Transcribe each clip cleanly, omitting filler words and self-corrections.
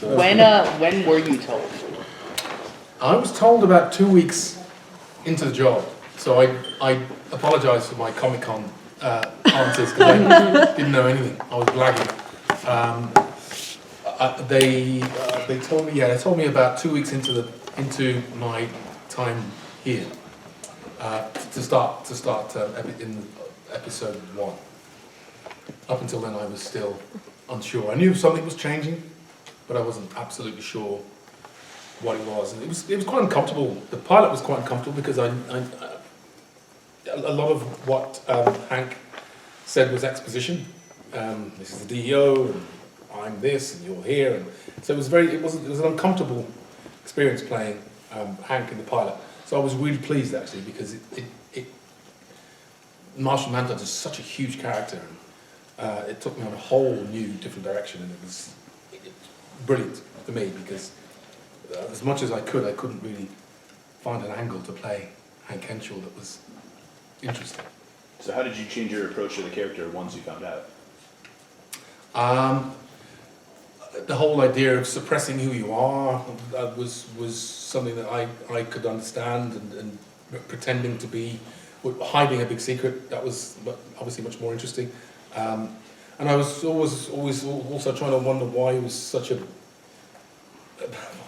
When were you told? I was told about 2 weeks into the job, so I apologise for my Comic-Con answers because I didn't know anything. I was blagging. They told me about 2 weeks into my time here to start in episode 1. Up until then, I was still unsure. I knew something was changing, but I wasn't absolutely sure what it was. And it was quite uncomfortable. The pilot was quite uncomfortable because a lot of what Hank said was exposition. This is the DEO, and I'm this, and you're here, and so it was an uncomfortable experience playing Hank in the pilot. So I was really pleased actually because Martian Manhunter is such a huge character. And, it took me on a whole new, different direction, and it was brilliant for me because as much as I couldn't really find an angle to play Hank Henshaw that was interesting. So how did you change your approach to the character once you found out? The whole idea of suppressing who you are was something that I could understand, and pretending to be, hiding a big secret, that was obviously much more interesting. And I was always also trying to wonder why he was such a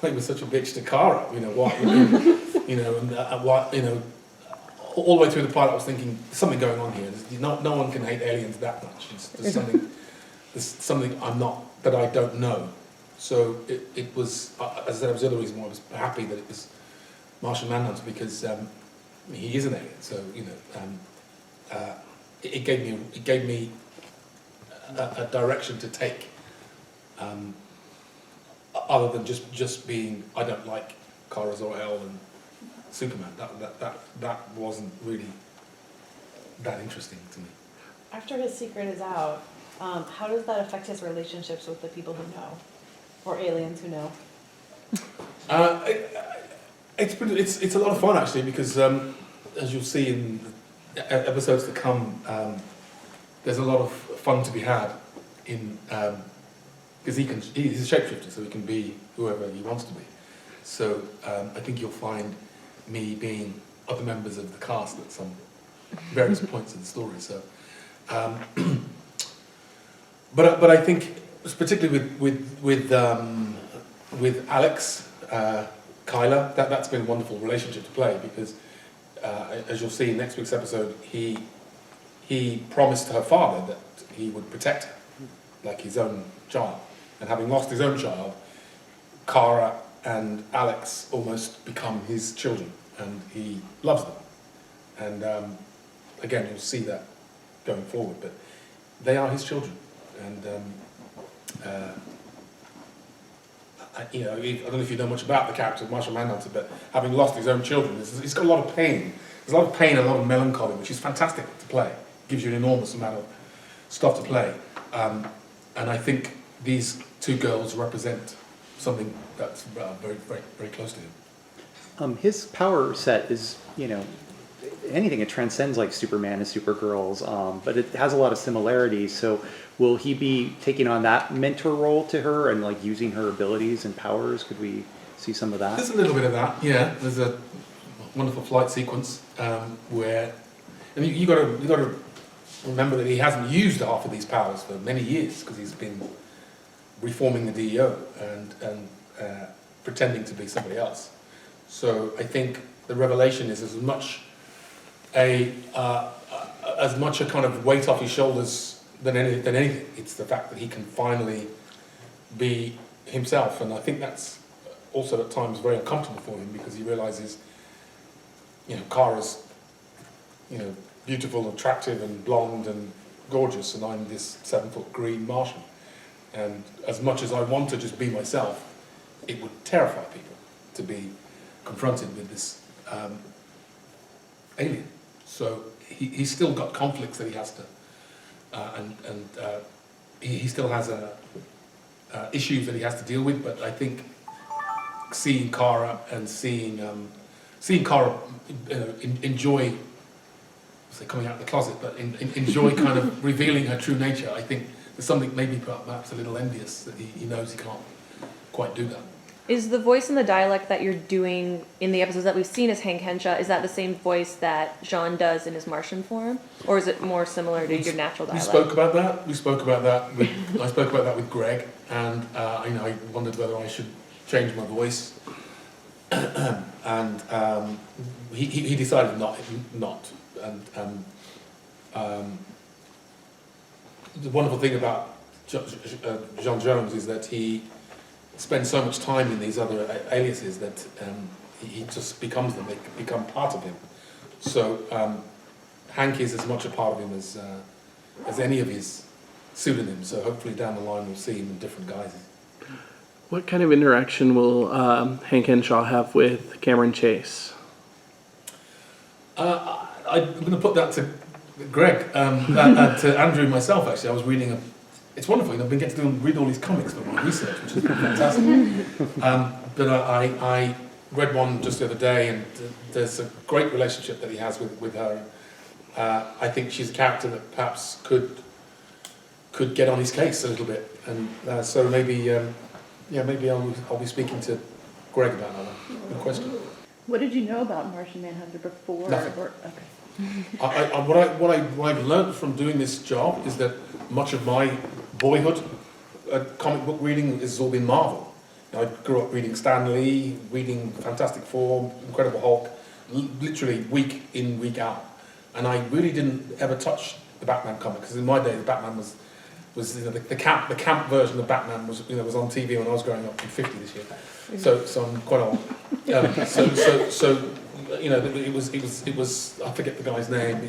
bitch to Kara. You know why? And why? All the way through the pilot, I was thinking there's something going on here. No one can hate aliens that much. There's something I'm not, that I don't know. So it was, as I said, it was the other reason why I was happy that it was Martian Manhunter, because he is an alien. So it gave me a direction to take, other than just being, I don't like Kara Zor-El and Superman. That wasn't really that interesting to me. After his secret is out, how does that affect his relationships with the people who know, or aliens who know? It's a lot of fun actually, because as you'll see in the episodes to come, there's a lot of fun to be had in because he's a shapeshifter, so he can be whoever he wants to be. So I think you'll find me being other members of the cast at some various points in the story. So, but I think particularly with Alex, Kyla, that's been a wonderful relationship to play, because as you'll see in next week's episode, he promised her father that he would protect her like his own child, and having lost his own child, Kara and Alex almost become his children, and he loves them. And again, you'll see that going forward, but they are his children. And I don't know if you know much about the character of Martian Manhunter, but having lost his own children, he's got a lot of pain. There's a lot of pain and a lot of melancholy, which is fantastic to play. It gives you an enormous amount of stuff to play. And I think these two girls represent something that's very, very, very close to him. His power set is, anything. It transcends like Superman and Supergirl's, but it has a lot of similarities. So will he be taking on that mentor role to her and like using her abilities and powers? Could we see some of that? There's a little bit of that, yeah. There's a wonderful flight sequence where, and you got to remember that he hasn't used half of these powers for many years, because he's been reforming the DEO and pretending to be somebody else. So I think the revelation is as much a kind of weight off his shoulders than anything. It's the fact that he can finally be himself, and I think that's also at times very uncomfortable for him, because he realizes, Kara's, beautiful, attractive, and blonde and gorgeous, and I'm this 7-foot green Martian. And as much as I want to just be myself, it would terrify people to be confronted with this alien. So he's still got conflicts that he has to, he still has issues that he has to deal with. But I think seeing Kara and seeing Kara enjoy, say coming out of the closet, but enjoy kind of revealing her true nature, I think there's something maybe perhaps a little envious that he knows he can't quite do that. Is the voice and the dialect that you're doing in the episodes that we've seen as Hank Henshaw, is that the same voice that Jean does in his Martian form? Or is it more similar to your natural dialect? We spoke about that. I spoke about that with Greg, and I wondered whether I should change my voice, and he decided not. And the wonderful thing about Jean Jones is that he spends so much time in these other aliases that he just becomes them. They become part of him. So Hank is as much a part of him as any of his pseudonyms. So hopefully down the line we'll see him in different guises. What kind of interaction will Hank Henshaw have with Cameron Chase? I'm going to put that to Greg, to Andrew and myself. Actually, I was reading it's wonderful. I've been getting to read all these comics for my research, which is fantastic. But I read one just the other day, and there's a great relationship that he has with her. I think she's a character that perhaps could get on his case a little bit, and so maybe I'll be speaking to Greg about that one. Good question. What did you know about Martian Manhunter before? Nothing. Okay. What I've learned from doing this job is that much of my boyhood comic book reading has all been Marvel. I grew up reading Stan Lee, reading Fantastic Four, Incredible Hulk, literally week in, week out. And I really didn't ever touch the Batman comic, because in my day the Batman was the camp version of Batman was on TV when I was growing up. I'm 50 this year, so I'm quite old. It was I forget the guy's name.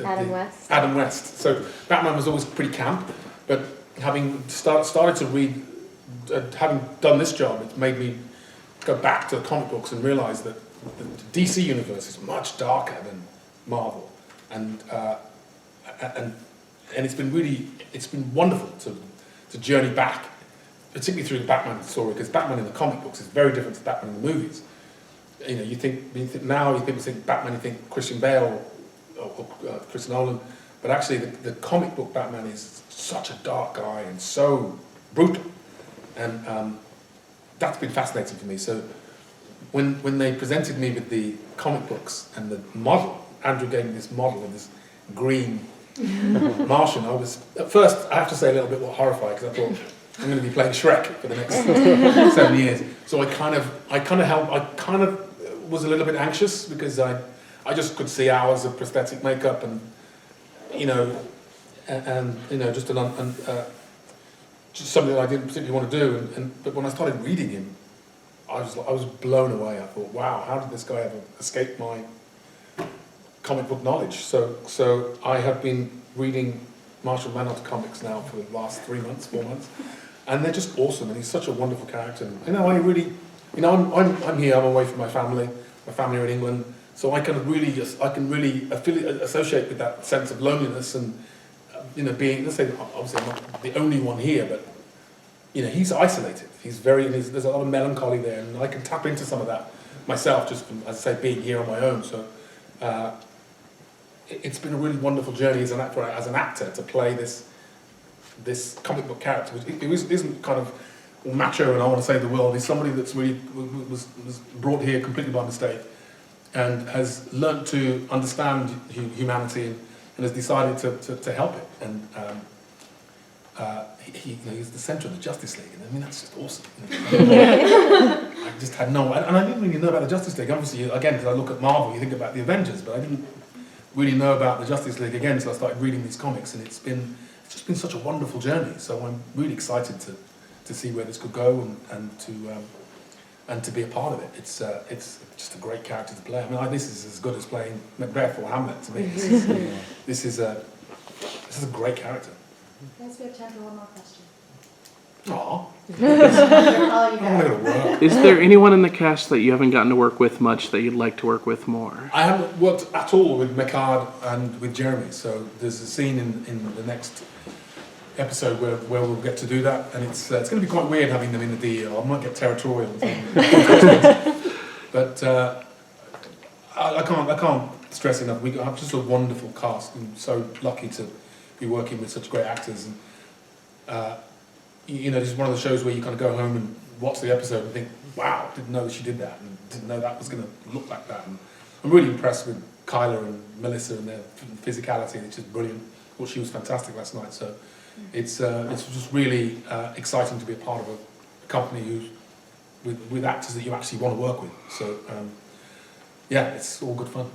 Adam West. Adam West. So Batman was always pretty camp, but having started to read, having done this job, it's made me go back to the comic books and realise that the DC universe is much darker than Marvel, and it's been wonderful to journey back, particularly through the Batman story, because Batman in the comic books is very different to Batman in the movies. You think Batman, you think Christian Bale or Chris Nolan, but actually the comic book Batman is such a dark guy and so brutal, and that's been fascinating for me. So when they presented me with the comic books and the model, Andrew gave me this model of this green Martian, I was at first, I have to say, a little bit horrified, because I thought I'm going to be playing Shrek for the next 7 years. So I kind of was a little bit anxious, because I just could see hours of prosthetic makeup and just something that I didn't particularly want to do. But when I started reading him, I was blown away. I thought, wow, how did this guy ever escape my comic book knowledge? So I have been reading Martian Manhunter comics now for the last 4 months, and they're just awesome. And he's such a wonderful character. And, I'm here. I'm away from my family. My family are in England, so I can really associate with that sense of loneliness and being, let's say, obviously I'm not the only one here, but he's isolated. There's a lot of melancholy there, and I can tap into some of that myself, just from, as I say, being here on my own. So it's been a really wonderful journey as an actor to play this comic book character, which isn't kind of macho and I want to save the world. He's somebody that's really was brought here completely by mistake, and has learnt to understand humanity and has decided to help it. And he's the centre of the Justice League, and I mean that's just awesome. I just had and I didn't really know about the Justice League. Obviously, again, because I look at Marvel, you think about the Avengers, but I didn't really know about the Justice League again until I started reading these comics, and it's just been such a wonderful journey. So I'm really excited to see where this could go and to be a part of it. It's just a great character to play. I mean, this is as good as playing Macbeth or Hamlet to me. This is a great character. Yes, we have time for one more question. Aww. Oh, you I'm gonna got go it. to work. Is there anyone in the cast that you haven't gotten to work with much that you'd like to work with more? I haven't worked at all with Mecard and with Jeremy, so there's a scene in the next episode where we'll get to do that, and it's going to be quite weird having them in the DEO. I might get territorial, but I can't stress enough. We have just a wonderful cast. I'm so lucky to be working with such great actors, and this is one of the shows where you kind of go home and watch the episode and think, wow, didn't know she did that, and didn't know that was going to look like that. And I'm really impressed with Kyla and Melissa and their physicality. It's just brilliant. Well, she was fantastic last night. So it's just really exciting to be a part of a company who's with actors that you actually want to work with. So yeah, it's all good fun.